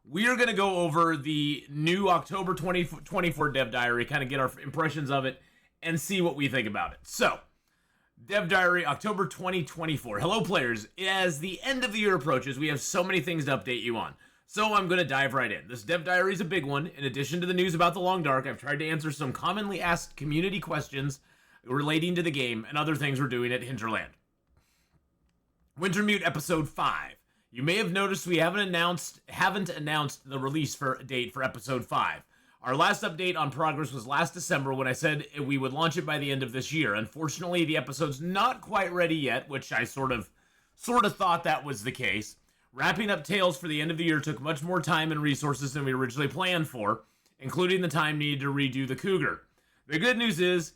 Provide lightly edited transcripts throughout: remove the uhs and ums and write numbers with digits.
we are going to go over the new October 2024 Dev Diary, kind of get our impressions of it, and see what we think about it. So, Dev Diary, October 2024. Hello, players. As the end of the year approaches, we have so many things to update you on. So I'm going to dive right in. This Dev Diary is a big one. In addition to the news about the Long Dark, I've tried to answer some commonly asked community questions relating to the game and other things we're doing at Hinterland. Wintermute Episode 5. You may have noticed we haven't announced the release date for Episode 5. Our last update on progress was last December when I said we would launch it by the end of this year. Unfortunately, the episode's not quite ready yet, which I sort of thought that was the case. Wrapping up Tales for the end of the year took much more time and resources than we originally planned for, including the time needed to redo the Cougar. The good news is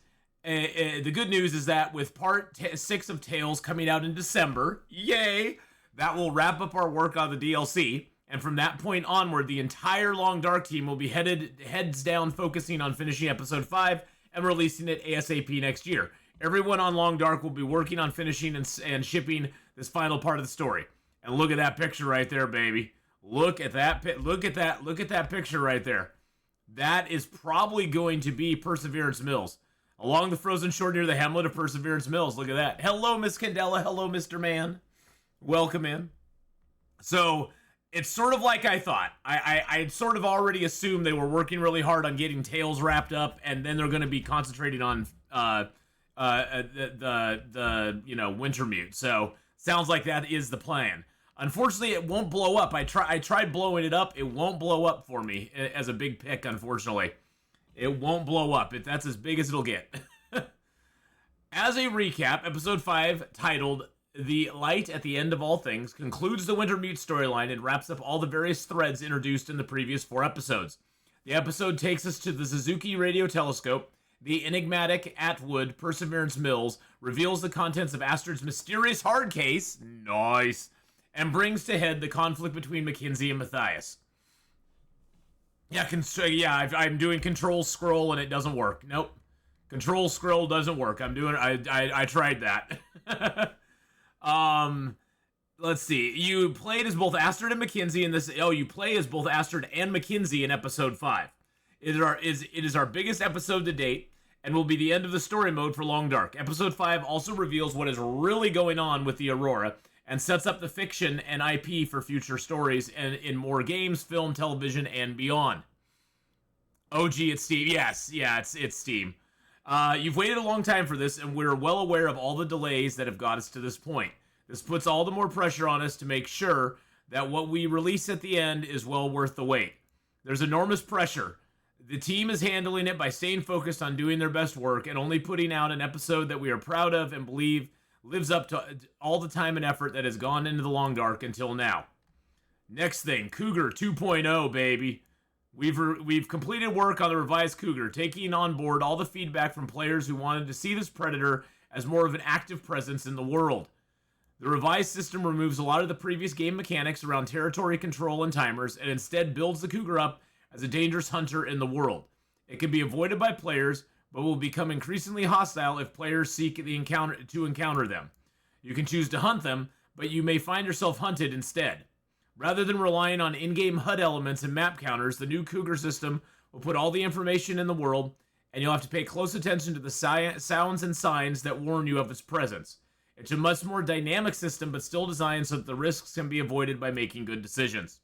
that with Part 6 of Tales coming out in December, yay, that will wrap up our work on the DLC. And from that point onward, the entire Long Dark team will be heads down focusing on finishing Episode 5 and releasing it ASAP next year. Everyone on Long Dark will be working on finishing and shipping this final part of the story. And look at that picture right there, baby. Look at that picture right there. That is probably going to be Perseverance Mills. Along the frozen shore near the hamlet of Perseverance Mills. Look at that. Hello, Miss Candela. Hello, Mr. Man. Welcome in. So, it's sort of like I thought. I sort of already assumed they were working really hard on getting Tales wrapped up, and then they're going to be concentrating on Wintermute. So, sounds like that is the plan. Unfortunately, it won't blow up. I tried blowing it up. It won't blow up for me as a big pick, unfortunately. It won't blow up. That's as big as it'll get. As a recap, Episode 5, titled The Light at the End of All Things, concludes the Wintermute storyline and wraps up all the various threads introduced in the previous 4 episodes. The episode takes us to the Suzuki Radio Telescope. The enigmatic Atwood Perseverance Mills reveals the contents of Astrid's mysterious hard case. Nice. And brings to head the conflict between Mackenzie and Matthias. I'm doing Control Scroll and it doesn't work. Nope. Control Scroll doesn't work. I tried that. Let's see. You played as both Astrid and Mackenzie in this. Oh, you play as both Astrid and Mackenzie in Episode 5. It is our biggest episode to date and will be the end of the story mode for Long Dark. Episode 5 also reveals what is really going on with the Aurora and sets up the fiction and IP for future stories and in more games, film, television, and beyond. Oh, gee, it's Steam. Yes, yeah, it's Steam. You've waited a long time for this, and we're well aware of all the delays that have got us to this point. This puts all the more pressure on us to make sure that what we release at the end is well worth the wait. There's enormous pressure. The team is handling it by staying focused on doing their best work and only putting out an episode that we are proud of and believe lives up to all the time and effort that has gone into the Long Dark until now. Next thing, Cougar 2.0, baby. We've completed work on the revised Cougar, taking on board all the feedback from players who wanted to see this predator as more of an active presence in the world. The revised system removes a lot of the previous game mechanics around territory control and timers, and instead builds the Cougar up as a dangerous hunter in the world. It can be avoided by players, but will become increasingly hostile if players seek to encounter them. You can choose to hunt them, but you may find yourself hunted instead. Rather than relying on in-game HUD elements and map counters, the new Cougar system will put all the information in the world, and you'll have to pay close attention to the sounds and signs that warn you of its presence. It's a much more dynamic system, but still designed so that the risks can be avoided by making good decisions.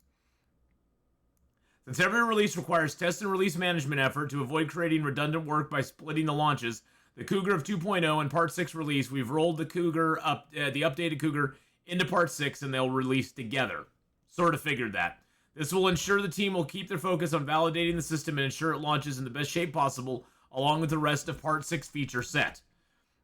Since every release requires test and release management effort to avoid creating redundant work by splitting the launches, the Cougar of 2.0 and Part 6 release, we've rolled the updated Cougar into Part 6 and they'll release together. Sort of figured that. This will ensure the team will keep their focus on validating the system and ensure it launches in the best shape possible, along with the rest of Part 6 feature set.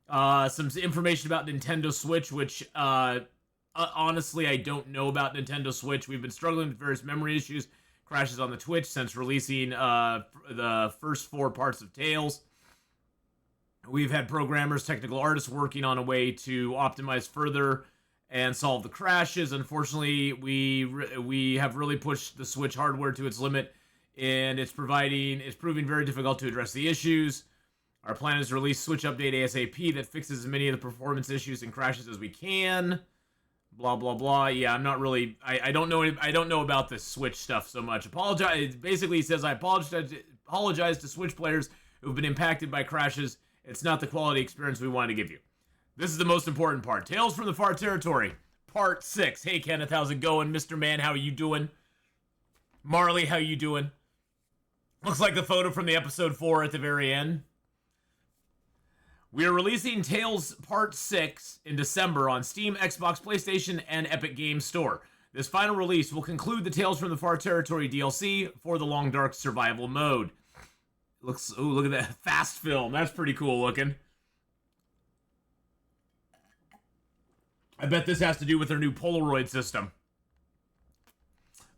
Some information about Nintendo Switch, which honestly I don't know about Nintendo Switch. We've been struggling with various memory issues, crashes on the Twitch since releasing the first 4 parts of Tales. We've had programmers, technical artists working on a way to optimize further and solve the crashes. Unfortunately, we have really pushed the Switch hardware to its limit, and it's proving very difficult to address the issues. Our plan is to release Switch Update ASAP that fixes as many of the performance issues and crashes as we can. Blah blah blah. Yeah, I'm not really. I don't know. I don't know about the Switch stuff so much. Apologize. Basically, he says I apologize to Switch players who've been impacted by crashes. It's not the quality experience we wanted to give you. This is the most important part. Tales from the Far Territory, Part 6. Hey Kenneth, how's it going, Mr. Man? How are you doing? Marley, how you doing? Looks like the photo from the episode 4 at the very end. We are releasing Tales Part 6 in December on Steam, Xbox, PlayStation, and Epic Games Store. This final release will conclude the Tales from the Far Territory DLC for the Long Dark Survival mode. Looks, ooh, look at that fast film. That's pretty cool looking. I bet this has to do with their new Polaroid system.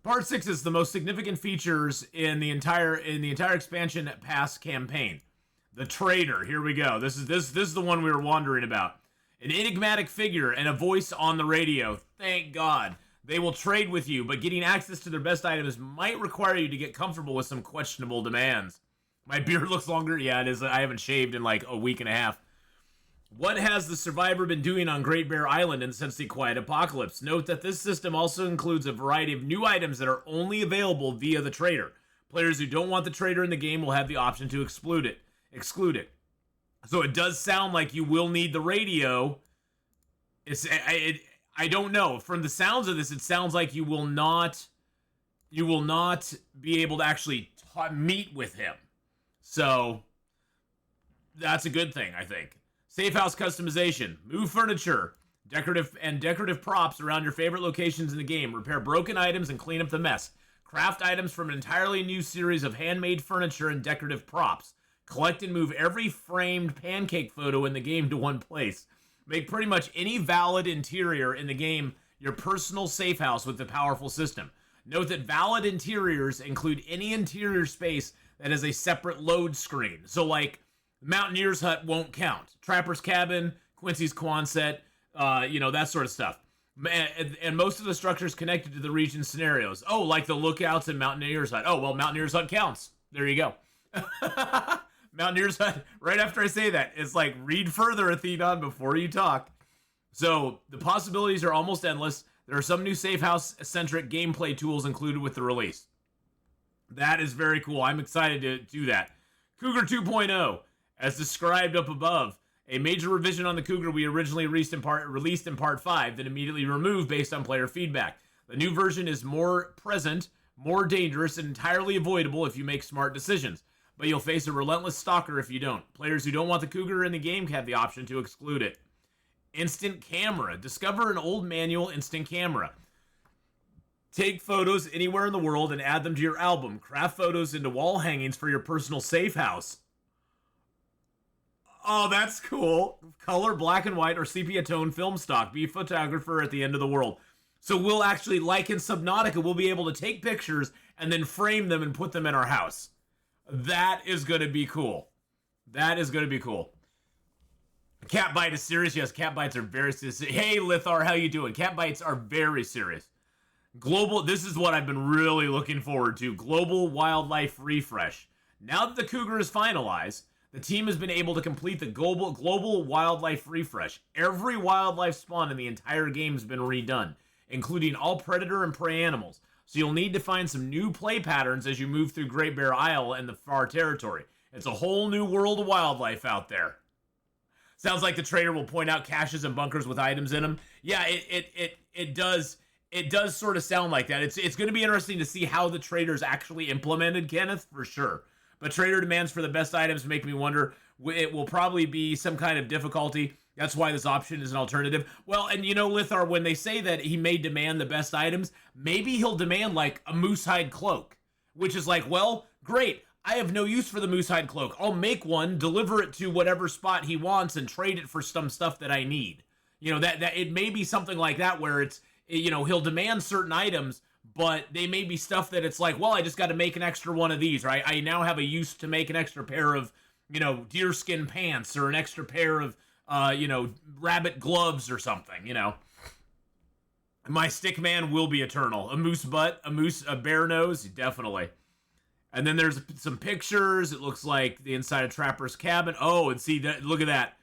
Part 6 is the most significant features in the entire expansion pass campaign. The Trader, here we go. This is the one we were wondering about. An enigmatic figure and a voice on the radio. Thank God. They will trade with you, but getting access to their best items might require you to get comfortable with some questionable demands. My beard looks longer. Yeah, it is. I haven't shaved in like a week and a half. What has the survivor been doing on Great Bear Island and since the Quiet Apocalypse? Note that this system also includes a variety of new items that are only available via the Trader. Players who don't want the Trader in the game will have the option to exclude it. So it does sound like you will need the radio. I don't know. From the sounds of this, it sounds like you will not be able to actually meet with him. So that's a good thing, I think. Safe house customization. Move furniture, decorative props around your favorite locations in the game. Repair broken items and clean up the mess. Craft items from an entirely new series of handmade furniture and decorative props. Collect and move every framed pancake photo in the game to one place. Make pretty much any valid interior in the game your personal safe house with the powerful system. Note that valid interiors include any interior space that has a separate load screen. So like Mountaineer's Hut won't count. Trapper's Cabin, Quincy's Quonset, that sort of stuff. And most of the structures connected to the region scenarios. Oh, like the lookouts in Mountaineer's Hut. Oh, well, Mountaineer's Hut counts. There you go. Mountaineer's Hut, right after I say that, it's like, read further, Atheenon, before you talk. So, the possibilities are almost endless. There are some new safe house-centric gameplay tools included with the release. That is very cool. I'm excited to do that. Cougar 2.0, as described up above, a major revision on the Cougar we originally released in Part 5 that immediately removed based on player feedback. The new version is more present, more dangerous, and entirely avoidable if you make smart decisions. But you'll face a relentless stalker if you don't. Players who don't want the Cougar in the game have the option to exclude it. Instant camera. Discover an old manual instant camera. Take photos anywhere in the world and add them to your album. Craft photos into wall hangings for your personal safe house. Oh, that's cool. Color, black and white, or sepia tone film stock. Be a photographer at the end of the world. So we'll actually, like in Subnautica, we'll be able to take pictures and then frame them and put them in our house. That is going to be cool. That is going to be cool. Cat bite is serious. Yes, cat bites are very serious. Hey, Lithar, how you doing? Cat bites are very serious. Global, this is what I've been really looking forward to. Global wildlife refresh. Now that the Cougar is finalized, the team has been able to complete the global wildlife refresh. Every wildlife spawn in the entire game has been redone, including all predator and prey animals. So you'll need to find some new play patterns as you move through Great Bear Isle and the Far Territory. It's a whole new world of wildlife out there. Sounds like the trader will point out caches and bunkers with items in them. Yeah, it does sort of sound like that. It's going to be interesting to see how the trader's actually implemented, Kenneth, for sure. But trader demands for the best items make me wonder. It will probably be some kind of difficulty. That's why this option is an alternative. Well, and Lithar, when they say that he may demand the best items, maybe he'll demand like a moosehide cloak, which is like, well, great. I have no use for the moosehide cloak. I'll make one, deliver it to whatever spot he wants, and trade it for some stuff that I need. That it may be something like that where it's, he'll demand certain items, but they may be stuff that it's like, well, I just got to make an extra one of these, right? I now have a use to make an extra pair of, deerskin pants or an extra pair of, rabbit gloves or something, My stick man will be eternal. A moose butt, a bear nose, definitely. And then there's some pictures. It looks like the inside of Trapper's cabin. Oh, and see that, look at that.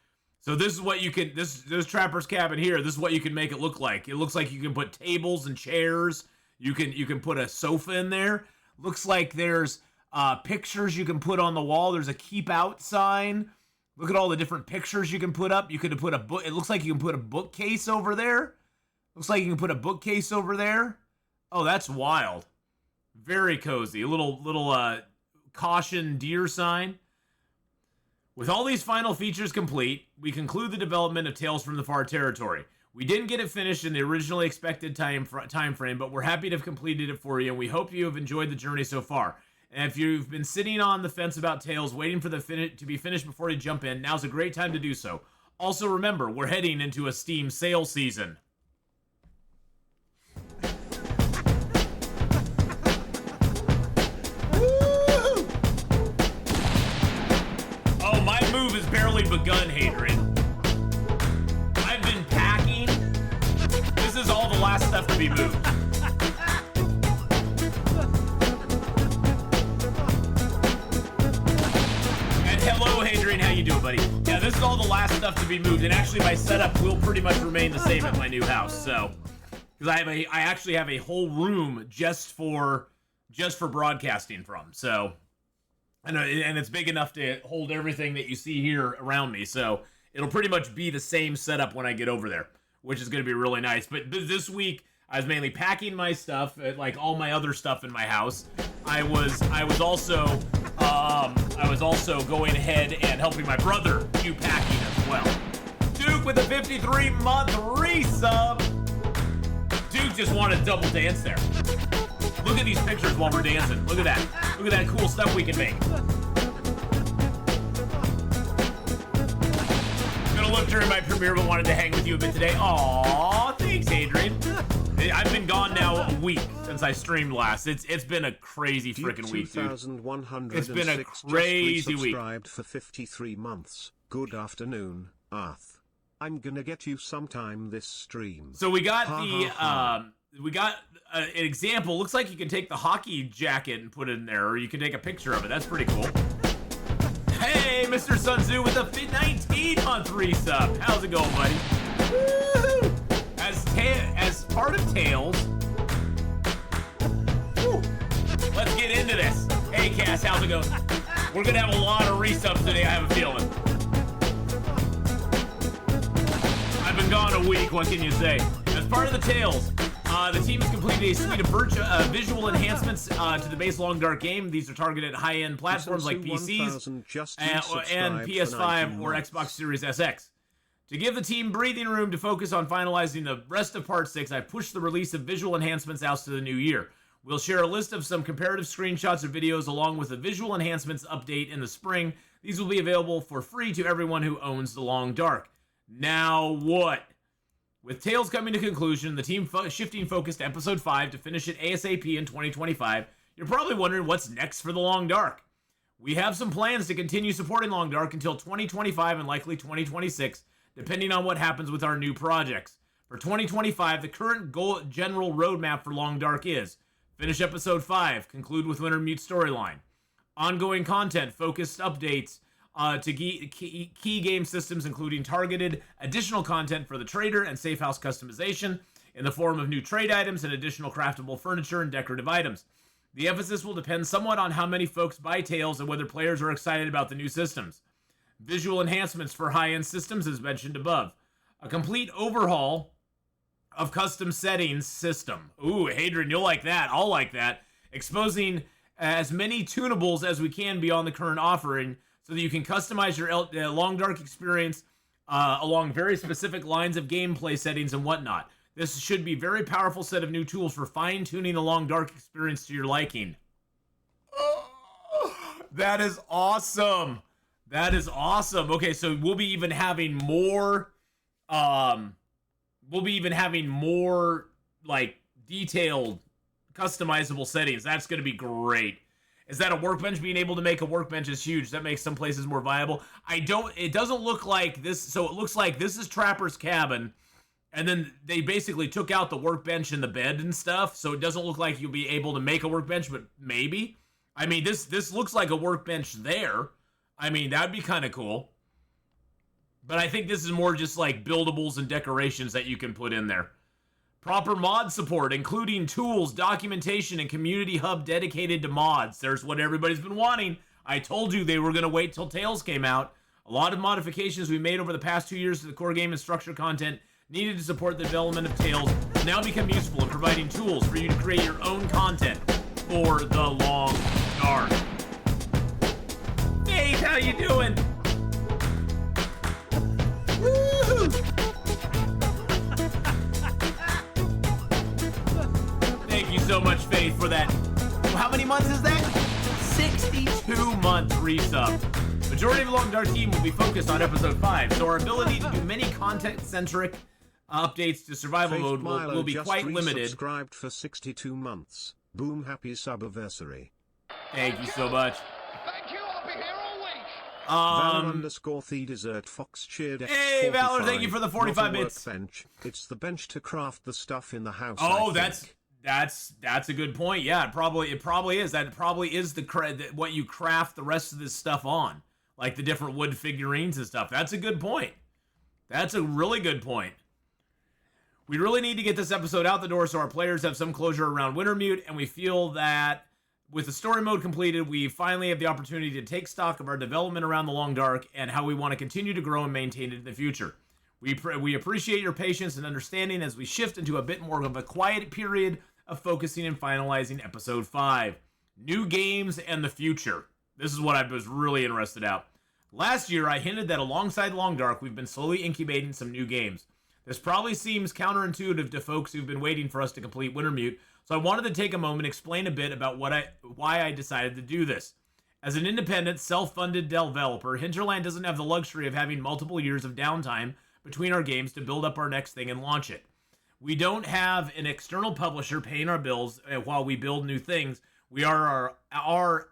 So this is what you can, this Trapper's Cabin here, this is what you can make it look like. It looks like you can put tables and chairs. You can put a sofa in there. Looks like there's pictures you can put on the wall. There's a keep out sign. Look at all the different pictures you can put up. You could put a book. It looks like you can put a bookcase over there. Looks like you can put a bookcase over there. Oh, that's wild. Very cozy. A little caution deer sign. With all these final features complete, we conclude the development of Tales from the Far Territory. We didn't get it finished in the originally expected time frame, but we're happy to have completed it for you, and we hope you have enjoyed the journey so far. And if you've been sitting on the fence about Tales, waiting for to be finished before you jump in, now's a great time to do so. Also remember, we're heading into a Steam sale season. Oh, my move has barely begun, Hadrian. I've been packing. This is all the last stuff to be moved. And hello, Hadrian, how you doing, buddy? Yeah, this is all the last stuff to be moved, and actually my setup will pretty much remain the same at my new house, so... Because I actually have a whole room just for broadcasting from, so... And it's big enough to hold everything that you see here around me, so it'll pretty much be the same setup when I get over there, which is going to be really nice. But this week, I was mainly packing my stuff, like all my other stuff in my house. I was also going ahead and helping my brother do packing as well. Duke with a 53-month resub. Duke just wanted to double dance there. Look at these pictures while we're dancing. Look at that. Look at that cool stuff we can make. Gonna look during my premiere, but wanted to hang with you a bit today. Aww, thanks, Adrian. I've been gone now a week since I streamed last. It's been a crazy freaking week, dude. It's been a crazy week. Subscribed for 53 months. Good afternoon, Arth. I'm gonna get you sometime this stream. So we got we got an example. Looks like you can take the hockey jacket and put it in there, or you can take a picture of it. That's pretty cool. Hey, Mr. Sun Tzu with a 19-month resub. How's it going, buddy? Woo! As part of Tales, woo, let's get into this. Hey, Cass, how's it going? We're gonna have a lot of resubs today, I have a feeling. I've been gone a week, what can you say? As part of the Tales, the team has completed a suite of visual enhancements to the base Long Dark game. These are targeted at high-end platforms like PCs and PS5 or Xbox Series SX. To give the team breathing room to focus on finalizing the rest of Part 6, I've pushed the release of visual enhancements out to the new year. We'll share a list of some comparative screenshots or videos along with a visual enhancements update in the spring. These will be available for free to everyone who owns the Long Dark. Now what? With Tales coming to conclusion, the team shifting focus to Episode 5 to finish it ASAP in 2025, you're probably wondering what's next for the Long Dark. We have some plans to continue supporting Long Dark until 2025 and likely 2026, depending on what happens with our new projects. For 2025, the current general roadmap for Long Dark is finish Episode 5, conclude with Wintermute storyline, ongoing content, focused updates, to key game systems, including targeted additional content for the trader and safe house customization in the form of new trade items and additional craftable furniture and decorative items. The emphasis will depend somewhat on how many folks buy Tales and whether players are excited about the new systems. Visual enhancements for high-end systems as mentioned above. A complete overhaul of custom settings system. Ooh, Hadrian, you'll like that. I'll like that. Exposing as many tunables as we can beyond the current offering, so that you can customize your Long Dark experience along very specific lines of gameplay settings and whatnot. This should be a very powerful set of new tools for fine-tuning the Long Dark experience to your liking. Oh, that is awesome. That is awesome. Okay, so we'll be even having more, like, detailed, customizable settings. That's going to be great. Is that a workbench? Being able to make a workbench is huge. That makes some places more viable. It doesn't look like this. So it looks like this is Trapper's Cabin. And then they basically took out the workbench and the bed and stuff. So it doesn't look like you'll be able to make a workbench, but maybe. I mean, this looks like a workbench there. I mean, that'd be kind of cool. But I think this is more just like buildables and decorations that you can put in there. Proper mod support, including tools, documentation, and community hub dedicated to mods. There's what everybody's been wanting. I told you they were going to wait till Tales came out. A lot of modifications we made over the past 2 years to the core game and structure content needed to support the development of Tales now become useful in providing tools for you to create your own content for the long dark. Faith, how you doing? Woo! Thank you so much, Faith, for that. How many months is that? 62-month resub. Majority of the Long Dark team will be focused on episode 5, so our ability to do many content-centric updates to survival mode will be quite limited. Subscribed for 62 months. Boom, happy subiversary. Thank you so much. Thank you, I'll be here all week. Valor_the desert fox cheered. Hey, Valor, thank you for the 45 bits. Workbench. It's the bench to craft the stuff in the house. Oh, that's a good point. Yeah, it probably is. That probably is what you craft the rest of this stuff on, like the different wood figurines and stuff. That's a good point. That's a really good point. We really need to get this episode out the door so our players have some closure around Wintermute, and we feel that with the story mode completed, we finally have the opportunity to take stock of our development around the Long Dark and how we want to continue to grow and maintain it in the future. We appreciate your patience and understanding as we shift into a bit more of a quiet period of focusing and finalizing episode 5. New games and the future. This is what I was really interested about. Last year, I hinted that alongside Long Dark, we've been slowly incubating some new games. This probably seems counterintuitive to folks who've been waiting for us to complete Wintermute, so I wanted to take a moment and explain a bit about why I decided to do this. As an independent, self-funded developer, Hinterland doesn't have the luxury of having multiple years of downtime between our games to build up our next thing and launch it. We don't have an external publisher paying our bills while we build new things. We are our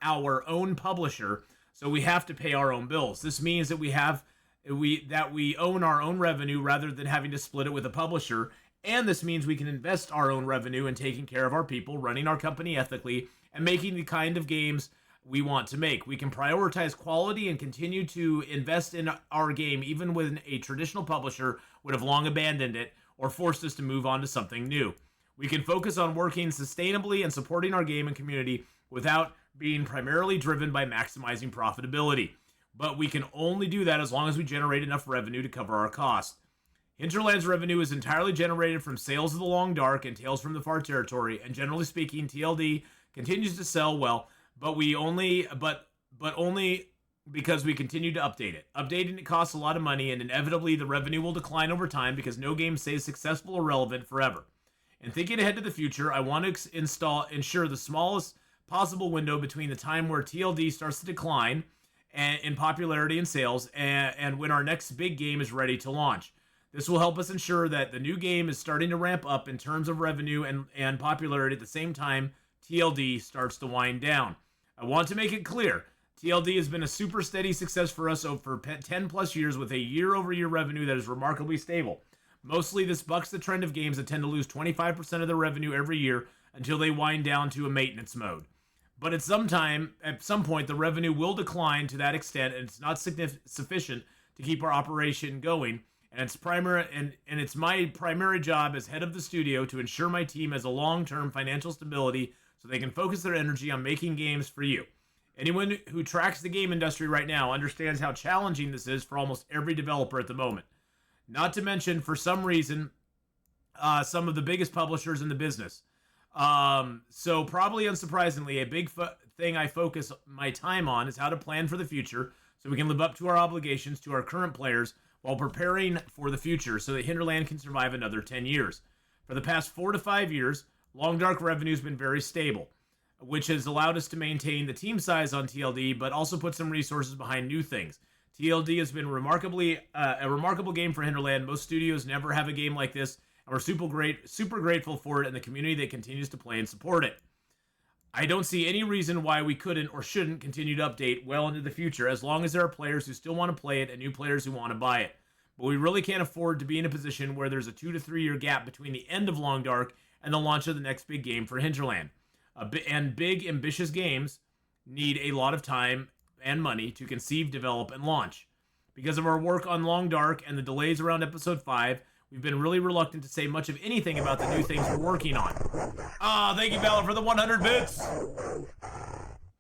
own publisher, so we have to pay our own bills. This means that we own our own revenue rather than having to split it with a publisher, and this means we can invest our own revenue in taking care of our people, running our company ethically, and making the kind of games we want to make. We can prioritize quality and continue to invest in our game even when a traditional publisher would have long abandoned it or forced us to move on to something new. We can focus on working sustainably and supporting our game and community without being primarily driven by maximizing profitability. But we can only do that as long as we generate enough revenue to cover our costs. Hinterland's revenue is entirely generated from sales of the Long Dark and Tales from the Far Territory, and generally speaking, TLD continues to sell well, but only because we continue to update it. Updating it costs a lot of money, and inevitably the revenue will decline over time because no game stays successful or relevant forever. And thinking ahead to the future, I want to ensure the smallest possible window between the time where TLD starts to decline in popularity and sales and when our next big game is ready to launch. This will help us ensure that the new game is starting to ramp up in terms of revenue and popularity at the same time TLD starts to wind down. I want to make it clear, TLD has been a super steady success for us for 10 plus years with a year-over-year revenue that is remarkably stable. Mostly this bucks the trend of games that tend to lose 25% of their revenue every year until they wind down to a maintenance mode. But at some point, the revenue will decline to that extent, and it's not sufficient to keep our operation going. And it's my primary job as head of the studio to ensure my team has a long-term financial stability so they can focus their energy on making games for you. Anyone who tracks the game industry right now understands how challenging this is for almost every developer at the moment. Not to mention, for some reason, some of the biggest publishers in the business. So probably unsurprisingly, a big thing I focus my time on is how to plan for the future so we can live up to our obligations to our current players while preparing for the future so that Hinterland can survive another 10 years. For the past 4 to 5 years, Long Dark revenue has been very stable, which has allowed us to maintain the team size on TLD, but also put some resources behind new things. TLD has been a remarkable game for Hinterland. Most studios never have a game like this, and we're super grateful for it and the community that continues to play and support it. I don't see any reason why we couldn't or shouldn't continue to update well into the future as long as there are players who still want to play it and new players who want to buy it. But we really can't afford to be in a position where there's a 2 to 3 year gap between the end of Long Dark and the launch of the next big game for Hinterland. And big, ambitious games need a lot of time and money to conceive, develop, and launch. Because of our work on Long Dark and the delays around episode 5, we've been really reluctant to say much of anything about the new things we're working on. Thank you, Valor, for the 100 bits!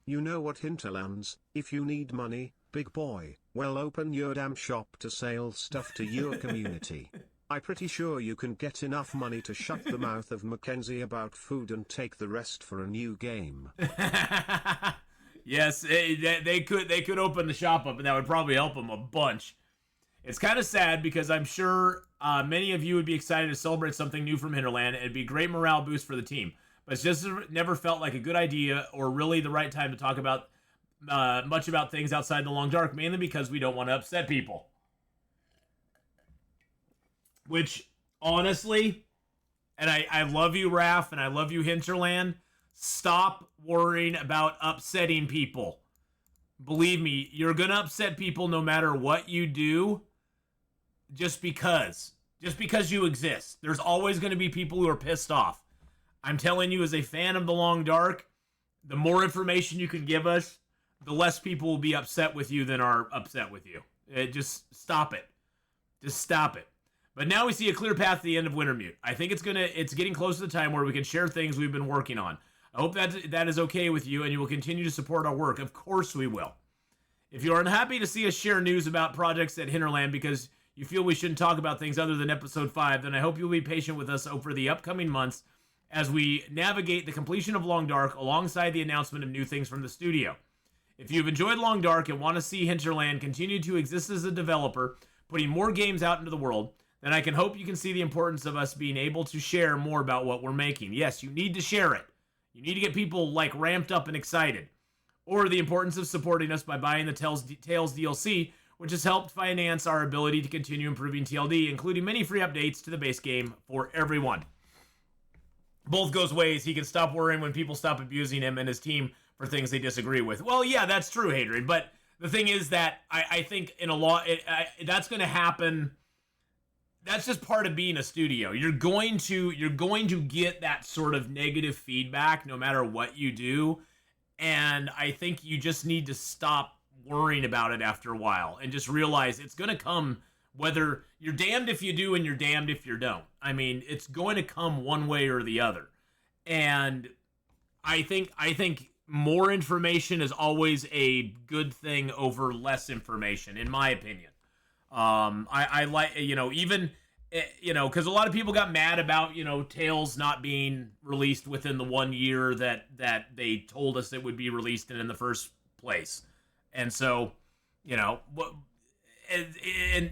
You know what, Hinterlands, if you need money, big boy, well, open your damn shop to sell stuff to your community. I'm pretty sure you can get enough money to shut the mouth of Mackenzie about food and take the rest for a new game. Yes, they could open the shop up, and that would probably help them a bunch. It's kind of sad because I'm sure many of you would be excited to celebrate something new from Hinterland, and it'd be a great morale boost for the team. But it's just never felt like a good idea or really the right time to talk about much about things outside the Long Dark, mainly because we don't want to upset people. Which, honestly, and I love you, Raph, and I love you, Hinterland, stop worrying about upsetting people. Believe me, you're going to upset people no matter what you do, just because you exist. There's always going to be people who are pissed off. I'm telling you, as a fan of the Long Dark, the more information you can give us, the less people will be upset with you than are upset with you. Just stop it. Just stop it. But now we see a clear path to the end of Wintermute. I think it's getting close to the time where we can share things we've been working on. I hope that is okay with you, and you will continue to support our work. Of course we will. If you are unhappy to see us share news about projects at Hinterland because you feel we shouldn't talk about things other than episode 5, then I hope you'll be patient with us over the upcoming months as we navigate the completion of Long Dark alongside the announcement of new things from the studio. If you've enjoyed Long Dark and want to see Hinterland continue to exist as a developer, putting more games out into the world, then I can hope you can see the importance of us being able to share more about what we're making. Yes, you need to share it. You need to get people, ramped up and excited. Or the importance of supporting us by buying the Tales DLC, which has helped finance our ability to continue improving TLD, including many free updates to the base game for everyone. Both goes ways. He can stop worrying when people stop abusing him and his team for things they disagree with. Well, yeah, that's true, Hadrian. But the thing is that I think in a lot, that's going to happen. That's just part of being a studio. You're going to get that sort of negative feedback no matter what you do. And I think you just need to stop worrying about it after a while and just realize it's going to come, whether you're damned if you do and you're damned if you don't. I mean, it's going to come one way or the other. And I think more information is always a good thing over less information, in my opinion. I like, even, because a lot of people got mad about, Tales not being released within the 1 year that they told us it would be released in the first place. And so, and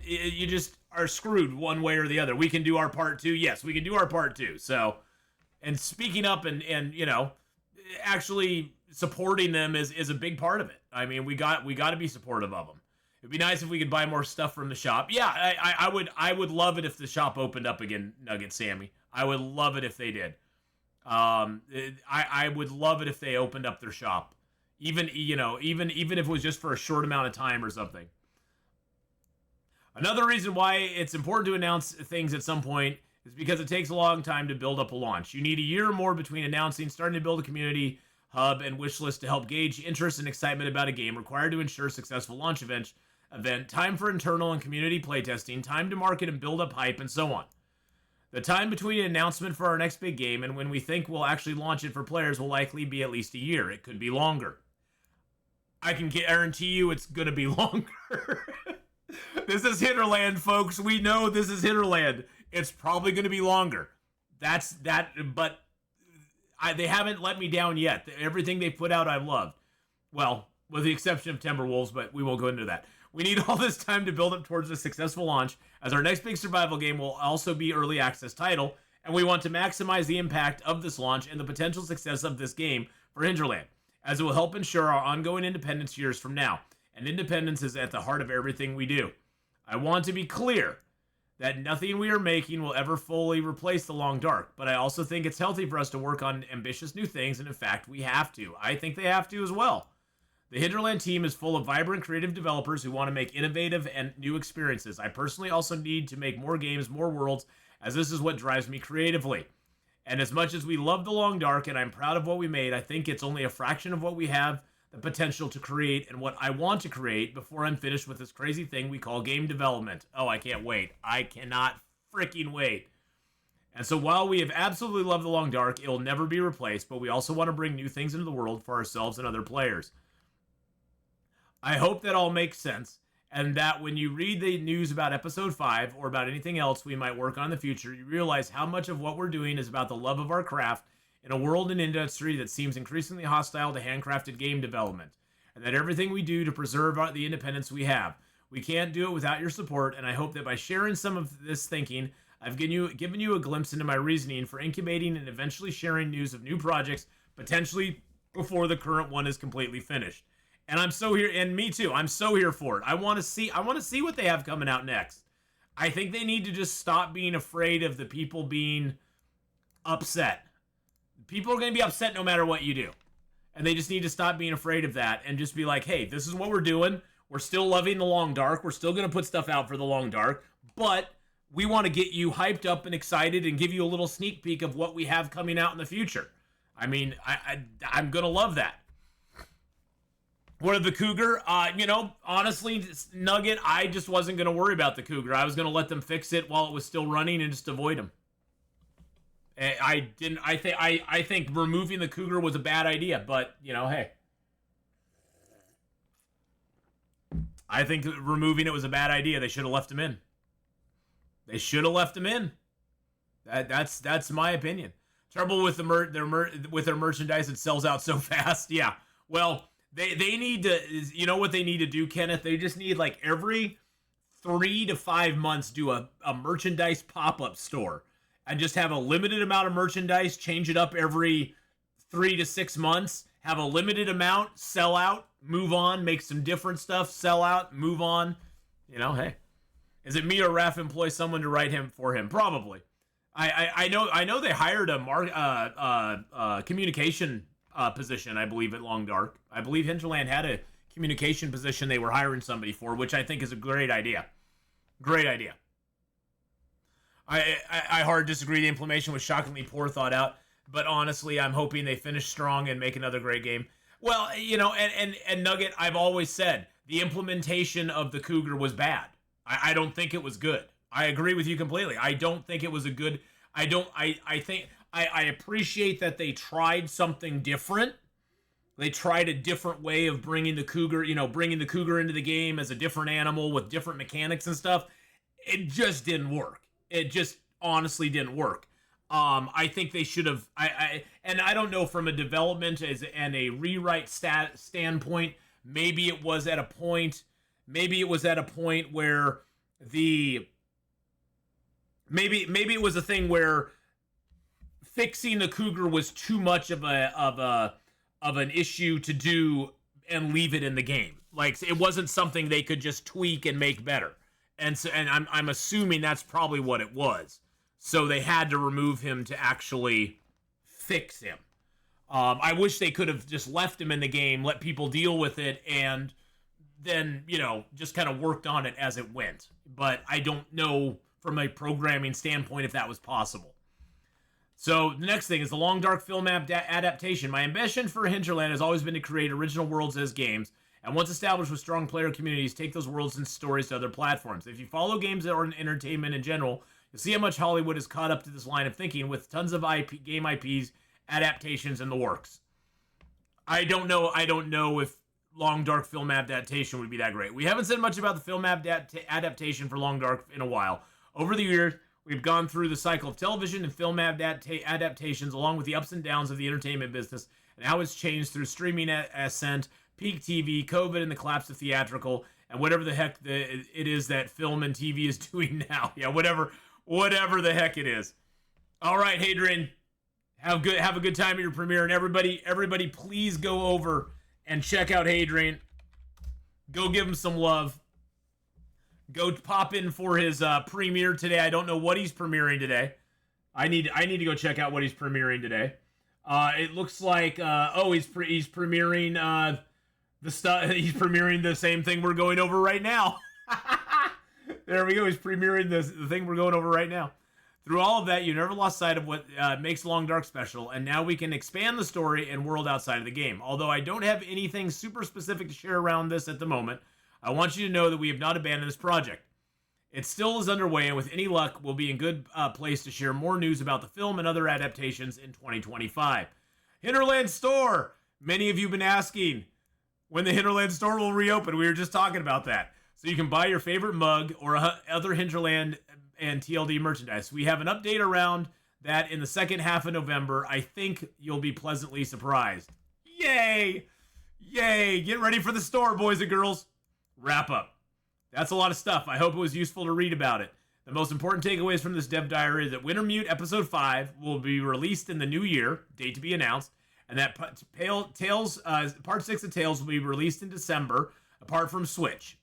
you just are screwed one way or the other. We can do our part too. Yes, we can do our part too. So, and speaking up and actually supporting them is a big part of it. I mean, we got to be supportive of them. It'd be nice if we could buy more stuff from the shop. Yeah, I would love it if the shop opened up again, Nugget Sammy. I would love it if they did. I would love it if they opened up their shop. Even if it was just for a short amount of time or something. Another reason why it's important to announce things at some point is because it takes a long time to build up a launch. You need a year or more between announcing, starting to build a community hub and wish list to help gauge interest and excitement about a game required to ensure successful launch event, time for internal and community playtesting, time to market and build up hype, and so on. The time between an announcement for our next big game and when we think we'll actually launch it for players will likely be at least a year. It could be longer. I can guarantee you it's going to be longer. This is Hinterland, folks. We know this is Hinterland. It's probably going to be longer. But they haven't let me down yet. Everything they put out, I've loved. Well, with the exception of Timberwolves, but we won't go into that. We need all this time to build up towards a successful launch, as our next big survival game will also be early access title, and we want to maximize the impact of this launch and the potential success of this game for Hinterland, as it will help ensure our ongoing independence years from now. And independence is at the heart of everything we do. I want to be clear that nothing we are making will ever fully replace the Long Dark, but I also think it's healthy for us to work on ambitious new things, and in fact, we have to. I think they have to as well. The Hinterland team is full of vibrant, creative developers who want to make innovative and new experiences. I personally also need to make more games, more worlds, as this is what drives me creatively. And as much as we love the Long Dark and I'm proud of what we made, I think it's only a fraction of what we have the potential to create and what I want to create before I'm finished with this crazy thing we call game development. Oh, I can't wait. I cannot freaking wait. And so while we have absolutely loved The Long Dark, it'll never be replaced, but we also want to bring new things into the world for ourselves and other players. I hope that all makes sense, and that when you read the news about Episode 5 or about anything else we might work on in the future, you realize how much of what we're doing is about the love of our craft in a world and industry that seems increasingly hostile to handcrafted game development, and that everything we do to preserve the independence we have. We can't do it without your support, and I hope that by sharing some of this thinking, I've given you a glimpse into my reasoning for incubating and eventually sharing news of new projects, potentially before the current one is completely finished. And I'm so here, and me too, I'm so here for it. I want to see what they have coming out next. I think they need to just stop being afraid of the people being upset. People are going to be upset no matter what you do. And they just need to stop being afraid of that and just be like, hey, this is what we're doing. We're still loving The Long Dark. We're still going to put stuff out for The Long Dark. But we want to get you hyped up and excited and give you a little sneak peek of what we have coming out in the future. I mean, I'm going to love that. What of the Cougar? Honestly, Nugget, I just wasn't going to worry about the Cougar. I was going to let them fix it while it was still running and just avoid them. I think removing the Cougar was a bad idea, but, hey. I think removing it was a bad idea. They should have left him in. They should have left him in. That's my opinion. Trouble with with their merchandise, it sells out so fast. Yeah. Well, they need to, what they need to do, Kenneth? They just need like every 3 to 5 months do a merchandise pop-up store and just have a limited amount of merchandise, change it up every 3 to 6 months, have a limited amount, sell out, move on, make some different stuff, sell out, move on. Hey. Is it me or Raph employ someone to write for him? Probably. I know they hired a communication position, I believe, at Long Dark. I believe Hinterland had a communication position they were hiring somebody for, which I think is a great idea. Great idea. I hard disagree. The implementation was shockingly poor thought out, but honestly, I'm hoping they finish strong and make another great game. Well, and Nugget, I've always said the implementation of the Cougar was bad. I don't think it was good. I agree with you completely. I don't think it was a good. I appreciate that they tried something different. They tried a different way of bringing the Cougar into the game as a different animal with different mechanics and stuff. It just didn't work. It just honestly didn't work. I think they should have. And I don't know, from a development and a rewrite standpoint. Maybe it was at a point where maybe it was a thing where fixing the Cougar was too much of an issue to do and leave it in the game. Like, it wasn't something they could just tweak and make better. And I'm assuming that's probably what it was. So they had to remove him to actually fix him. I wish they could have just left him in the game, let people deal with it, and then, just kind of worked on it as it went. But I don't know from a programming standpoint if that was possible. So the next thing is the Long Dark film adaptation. My ambition for Hinterland has always been to create original worlds as games, and once established with strong player communities, take those worlds and stories to other platforms. If you follow games or entertainment in general, you'll see how much Hollywood has caught up to this line of thinking with tons of game IPs, adaptations in the works. I don't know if Long Dark film adaptation would be that great. We haven't said much about the film adaptation for Long Dark in a while. Over the years, we've gone through the cycle of television and film adaptations, along with the ups and downs of the entertainment business and how it's changed through streaming ascent, peak TV, COVID, and the collapse of theatrical, and whatever the heck it is that film and TV is doing now. Yeah, whatever the heck it is. All right, Hadrian, have a good time at your premiere, and everybody, please go over and check out Hadrian. Go give him some love. Go pop in for his premiere today. I don't know what he's premiering today. I need to go check out what he's premiering today. It looks like he's premiering the stuff. He's premiering the same thing we're going over right now. There we go. He's premiering the thing we're going over right now. Through all of that, you never lost sight of what makes Long Dark special, and now we can expand the story and world outside of the game. Although I don't have anything super specific to share around this at the moment, I want you to know that we have not abandoned this project. It still is underway, and with any luck, we'll be in good place to share more news about the film and other adaptations in 2025. Hinterland Store! Many of you have been asking when the Hinterland Store will reopen. We were just talking about that. So you can buy your favorite mug or other Hinterland and TLD merchandise. We have an update around that in the second half of November. I think you'll be pleasantly surprised. Yay! Yay! Get ready for the store, boys and girls. Wrap up. That's a lot of stuff. I hope it was useful to read about it. The most important takeaways from this dev diary is that Wintermute Episode 5 will be released in the new year, date to be announced, and that Part 6 of Tales will be released in December, apart from Switch.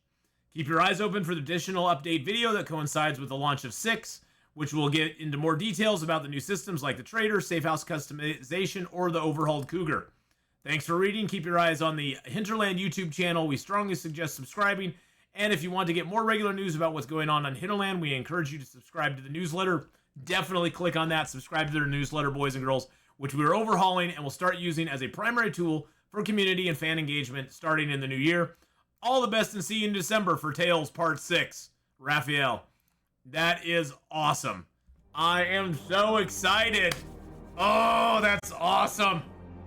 Keep your eyes open for the additional update video that coincides with the launch of 6, which will get into more details about the new systems like the Trader, Safe House customization, or the overhauled Cougar. Thanks for reading. Keep your eyes on the Hinterland YouTube channel. We strongly suggest subscribing. And if you want to get more regular news about what's going on Hinterland, we encourage you to subscribe to the newsletter. Definitely click on that. Subscribe to their newsletter, boys and girls, which we are overhauling and will start using as a primary tool for community and fan engagement starting in the new year. All the best and see you in December for Tales Part 6. Raphael, that is awesome. I am so excited. Oh, that's awesome.